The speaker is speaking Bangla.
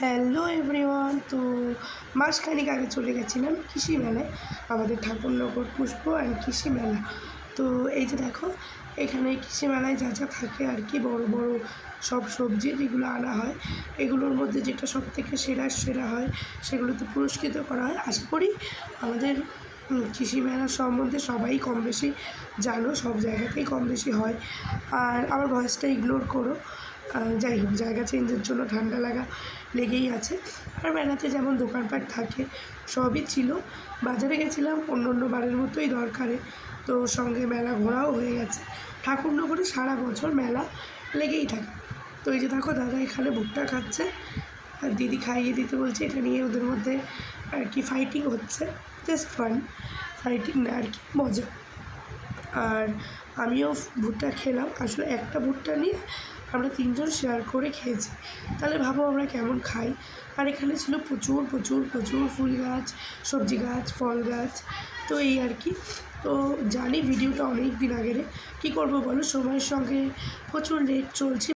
Hello everyone. তো মাসখানেক আগে চলে গেছিলাম কৃষি মেলায়, আমাদের ঠাকুরনগর পুষ্প অ্যান্ড কৃষি মেলা। তো এই যে দেখো, এখানে কৃষি মেলায় যা যা থাকে আর কি, বড় বড় সব সবজি যেগুলো আনা হয়, এগুলোর মধ্যে যেটা সব থেকে সেরা হয় সেগুলোতে পুরস্কৃত করা হয়। আশা করি আমাদের কৃষি মেলার সম্বন্ধে সবাই কম বেশি জানো, সব জায়গাতেই কম বেশি হয়। আর আমার ভয়েসটা ইগনোর করো। যাই হোক, জায়গা চেঞ্জের জন্য ঠান্ডা লাগা লেগেই আছে। আর মেলাতে যেমন দোকানপাট থাকে সবই ছিল। বাজারে গেছিলাম অন্য বারের মতোই দরকারে, তো সঙ্গে মেলা ঘোরাও হয়ে গেছে। ঠাকুরনগরে সারা বছর মেলা লেগেই থাকে। তো এই যে দেখো, দাদা এখানে ভুট্টা খাচ্ছে আর দিদি খাইয়ে দিতে বলছে। এটা নিয়ে ওদের মধ্যে আর কি ফাইটিং হচ্ছে, জাস্ট ফান, ফাইটিং না আর কি, মজা। আর আমিও ভুট্টা খেলাম। আসলে একটা ভুট্টা নিয়ে আমরা তিনজন শেয়ার করে খেয়েছি, তাহলে ভাবো আমরা কেমন খাই। আর এখানে ছিল প্রচুর প্রচুর প্রচুর ফুল গাছ, সবজি গাছ, ফল গাছ। তো এই আর কি। তো জানি ভিডিওটা অনেক দিন আগের, কী করবো বলো, সময়ের সঙ্গে প্রচুর লেট চলছে।